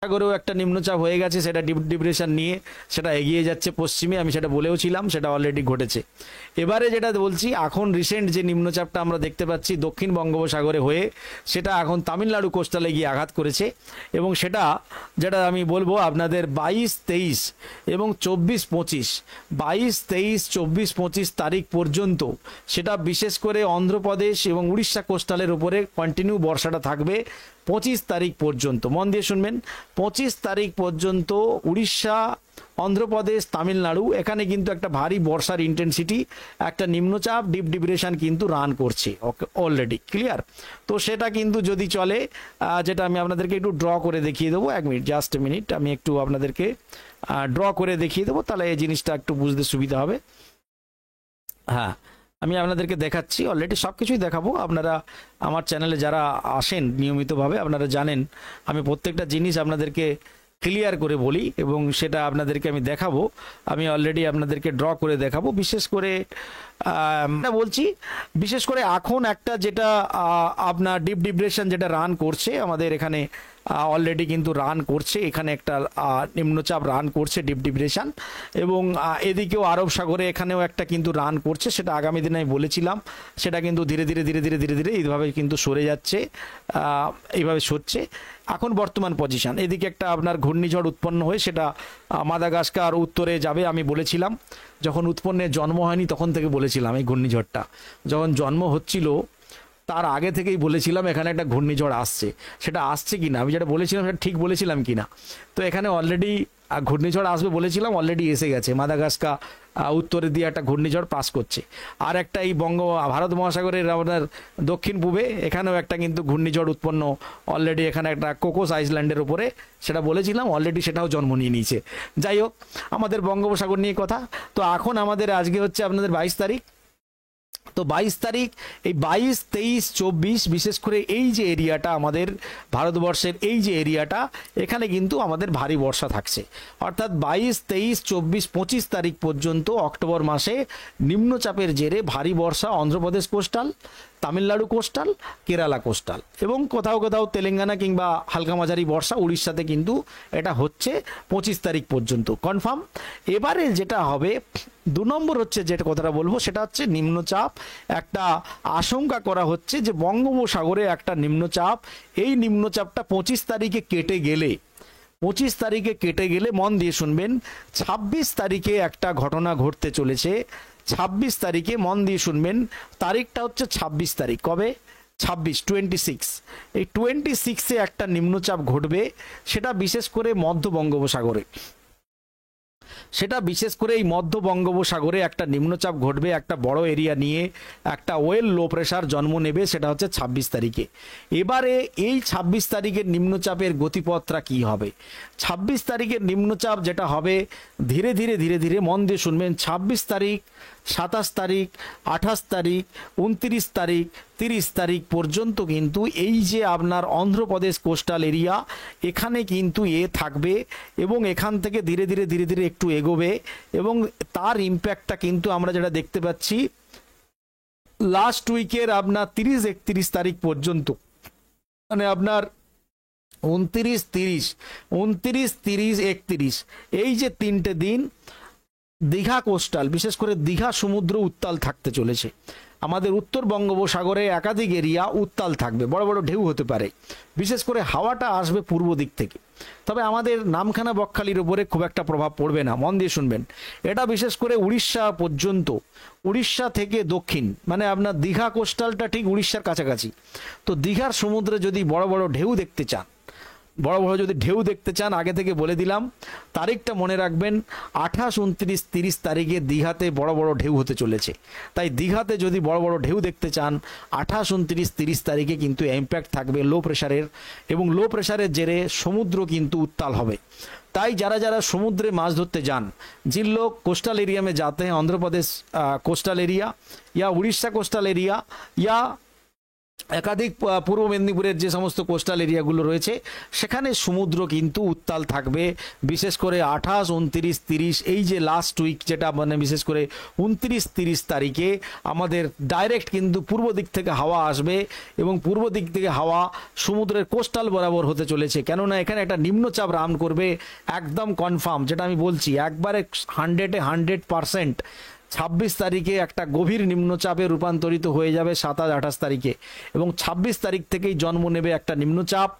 সাগরেও একটা নিম্নচাপ হয়ে গেছে, সেটা ডিপ ডিপ্রেশন নিয়ে সেটা এগিয়ে যাচ্ছে পশ্চিমে, আমি সেটা বলেও ছিলাম, সেটা অলরেডি ঘটেছে। এবারে যেটা বলছি, এখন রিসেন্ট যে নিম্নচাপটা আমরা দেখতে পাচ্ছি দক্ষিণ বঙ্গোপসাগরে হয়ে সেটা এখন তামিলনাড়ু কোস্টালে গিয়ে আঘাত করেছে, এবং সেটা যেটা আমি বলবো আপনাদের 22-23 এবং 24-25, 22-23, 24-25 তারিখ পর্যন্ত সেটা বিশেষ করে অন্ধ্রপ্রদেশ এবং উড়িষ্যা কোস্টালের উপরে কন্টিনিউ বর্ষাটা থাকবে 25 তারিখ পর্যন্ত। মন দিয়ে শুনবেন, 25 তারিখ পর্যন্ত উড়িষ্যা, অন্ধ্রপ্রদেশ, তামিলনাড়ু এখানে কিন্তু একটা ভারী বর্ষার ইন্টেন্সিটি, একটা নিম্নচাপ ডিপ ডিপ্রেশন কিন্তু রান করছে অলরেডি, ক্লিয়ার? তো সেটা কিন্তু যদি চলে, যেটা আমি আপনাদেরকে একটু ড্র করে দেখিয়ে দেবো, 1 মিনিট, জাস্ট এ মিনিট, আমি একটু আপনাদেরকে ড্র করে দেখিয়ে দেবো, তাহলে এই জিনিসটা একটু বুঝতে সুবিধা হবে। হ্যাঁ, আমি আপনাদেরকে দেখাচ্ছি, অলরেডি সব কিছুই দেখাবো। আপনারা আমার চ্যানেলে যারা আসেন নিয়মিতভাবে আপনারা জানেন আমি প্রত্যেকটা জিনিস আপনাদেরকে ক্লিয়ার করে বলি, এবং সেটা আপনাদেরকে আমি দেখাবো। আমি অলরেডি আপনাদেরকে ড্র করে দেখাবো। বিশেষ করে বলছি, বিশেষ করে এখন একটা যেটা আপনার ডিপ ডিপ্রেশন যেটা রান করছে আমাদের এখানে, অলরেডি কিন্তু রান করছে, এখানে একটা নিম্নচাপ রান করছে ডিপ ডিপ্রেশন, এবং এদিকেও আরব সাগরে এখানেও একটা কিন্তু রান করছে, সেটা আগামী দিনে আমি বলেছিলাম, সেটা কিন্তু ধীরে ধীরে ধীরে ধীরে ধীরে ধীরে এইভাবে কিন্তু সরে যাচ্ছে, এইভাবে সরছে। এখন বর্তমান পজিশন, এদিকে একটা আপনার ঘূর্ণিঝড় উৎপন্ন হয়ে সেটা মাদাগাস্কার উত্তরে যাবে, আমি বলেছিলাম যখন উৎপন্নের জন্ম হয়নি তখন থেকে বলেছিলাম, এই ঘূর্ণিঝড়টা যখন জন্ম হচ্ছিল তার আগে থেকেই বলেছিলাম এখানে একটা ঘূর্ণিঝড় আসছে। সেটা আসছে কিনা, আমি যেটা বলেছিলাম সেটা ঠিক বলেছিলাম কিনা? তো এখানে অলরেডি ঘূর্ণিঝড় আসবে বলেছিলাম, অলরেডি এসে গেছে। মাদাগাস্কার উত্তরে দিয়ে একটা ঘূর্ণিঝড় পাস করছে, আর একটা এই ভারত মহাসাগরের আপনার দক্ষিণ পূবে এখানেও একটা কিন্তু ঘূর্ণিঝড় উৎপন্ন অলরেডি, এখানে একটা কোকোস আইল্যান্ডের উপরে, সেটা বলেছিলাম অলরেডি, সেটাও জন্ম নিয়ে নিয়েছে। যাই হোক, আমাদের বঙ্গোপসাগর নিয়ে কথা। তো এখন আমাদের আজকে হচ্ছে আপনাদের 22 তারিখ। তো 22 তারিখ, এই 22, 23, 24 বিশেষ করে এই যে এরিয়াটা আমাদের ভারতবর্ষের, এই যে এরিয়াটা, এখানে কিন্তু আমাদের ভারী বর্ষা থাকছে। অর্থাৎ 22, 23, 24, 25 তারিখ পর্যন্ত অক্টোবর মাসে নিম্নচাপের জেরে ভারী বর্ষা Andhra Pradesh coastal, Tamil Nadu coastal, Kerala coastal, এবং কোথাও কোথাও তেলেঙ্গানা কিংবা হালকা মাঝারি বর্ষা উড়িষ্যাতে কিন্তু এটা হচ্ছে 25 তারিখ পর্যন্ত কনফার্ম। এবারে যেটা হবে 2 নম্বর হচ্ছে যেটা কথাটা বলবো, সেটা হচ্ছে নিম্নচাপ। একটা আশঙ্কা করা হচ্ছে যে বঙ্গোপসাগরে একটা নিম্নচাপ, এই নিম্নচাপটা 25 তারিখে কেটে গেলে, 25 তারিখে কেটে গেলে, মন দিয়ে শুনবেন, 26 তারিখে একটা ঘটনা ঘটতে চলেছে। 26 তারিখে মন দিয়ে শুনবেন, তারিখটা হচ্ছে 26 তারিখ, কবে? 26, এই 26-এ একটা নিম্নচাপ ঘটবে, সেটা বিশেষ করে মধ্য বঙ্গোপসাগরে, সেটা বিশেষ করে এই মধ্য বঙ্গোপসাগরে একটা নিম্নচাপ ঘটবে, একটা বড় এরিয়া নিয়ে একটা ওয়েল লো প্রেশার জন্ম নেবে, সেটা হচ্ছে 26 তারিখে। এবারে এই 26 তারিখের নিম্নচাপের গতিপথটা কি হবে? 26 তারিখের নিম্নচাপ যেটা হবে, ধীরে ধীরে ধীরে ধীরে, মন দিয়ে শুনবেন, 26 তারিখ, 27 তারিখ, 28 তারিখ, 29 তারিখ, 30 তারিখ পর্যন্ত কিন্তু এই যে আপনার অন্ধ্রপ্রদেশ কোস্টাল এরিয়া, এখানে কিন্তু থাকবে, এবং এখান থেকে ধীরে ধীরে ধীরে ধীরে একটু এগোবে, এবং তার ইম্প্যাক্টটা কিন্তু আমরা যেটা দেখতে পাচ্ছি লাস্ট উইকের আপনার 30-31 তারিখ পর্যন্ত, মানে আপনার 29-30, 29-30-31, এই যে 3টে দিন দীঘা কোস্টাল, বিশেষ করে দীঘা সমুদ্র উত্তাল থাকতে চলেছে। আমাদের উত্তর বঙ্গোপসাগরে একাধিক এরিয়া উত্তাল থাকবে, বড় বড় ঢেউ হতে পারে, বিশেষ করে হাওয়াটা আসবে পূর্ব দিক থেকে। তবে আমাদের নামখানা বকখালির উপরে খুব একটা প্রভাব পড়বে না, মন দিয়ে শুনবেন। এটা বিশেষ করে উড়িষ্যা পর্যন্ত, উড়িষ্যা থেকে দক্ষিণ, মানে আপনার দীঘা কোস্টালটা ঠিক উড়িষ্যার কাছাকাছি। তো দীঘার সমুদ্রে যদি বড় বড় ঢেউ দেখতে চান, বড় বড় যদি ঢেউ দেখতে চান, আগে থেকে বলে দিলাম তারিখটা মনে রাখবেন, 28, 29, 30 তারিখে দীঘাতে বড় বড় ঢেউ হতে চলেছে। তাই দীঘাতে যদি বড় বড় ঢেউ দেখতে চান, 28, 29, 30 তারিখে কিন্তু ইম্প্যাক্ট থাকবে লো প্রেশারের, এবং লো প্রেশারের জেরে সমুদ্র কিন্তু উত্তাল হবে। তাই যারা যারা সমুদ্রে মাছ ধরতে যান, जिन लोग कोस्टल एरिया में जाते हैं, आंध्र प्रदेश कोस्टल एरिया या उड़ीसा कोस्टल एरिया या একাধিক পূর্ব মেদিনীপুরের যে সমস্ত কোস্টাল এরিয়াগুলো রয়েছে সেখানে সমুদ্র কিন্তু উত্তাল থাকবে। বিশেষ করে 28, 29, 30 এই যে লাস্ট উইক, যেটা মানে বিশেষ করে 29, 30 তারিখে আমাদের ডাইরেক্ট কিন্তু পূর্ব দিক থেকে হাওয়া আসবে এবং পূর্ব দিক থেকে হাওয়া সমুদ্রের কোস্টাল বরাবর হতে চলেছে। কেননা এখানে একটা নিম্নচাপ রাউন্ড করবে, একদম কনফার্ম, যেটা আমি বলছি একবারে 100% 26 তারিখে একটা গভীর নিম্নচাপে রূপান্তরিত হয়ে যাবে 27, 28 তারিখে, এবং 26 তারিখ থেকেই জন্ম নেবে একটা নিম্নচাপ।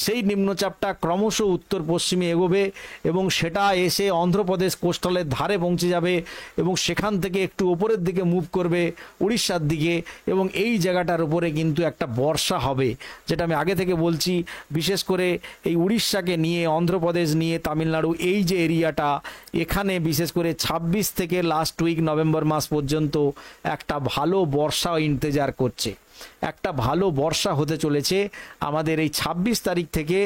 সেই নিম্নচাপটা ক্রমশ উত্তর পশ্চিমে এগোবে এবং সেটা এসে অন্ধ্রপ্রদেশ কোস্টালের ধারে পৌঁছে যাবে এবং সেখান থেকে একটু ওপরের দিকে মুভ করবে উড়িষ্যার দিকে, এবং এই জায়গাটার উপরে কিন্তু একটা বর্ষা হবে, যেটা আমি আগে থেকে বলছি। বিশেষ করে এই উড়িষ্যাকে নিয়ে, অন্ধ্রপ্রদেশ নিয়ে, তামিলনাড়ু এই যে এরিয়াটা, এখানে বিশেষ করে 26 থেকে লাস্ট উইক নভেম্বর মাস পর্যন্ত একটা ভালো বর্ষা ইন্তজার করছে। একটা ভালো বর্ষা হতে চলেছে আমাদের এই 26 তারিখ থেকে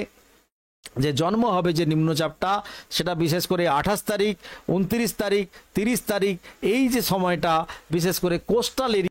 যে জন্ম হবে যে নিম্নচাপটা, সেটা বিশেষ করে 28 তারিখ, 29 তারিখ, 30 তারিখ এই যে সময়টা বিশেষ করে কোস্টাল এরিয়া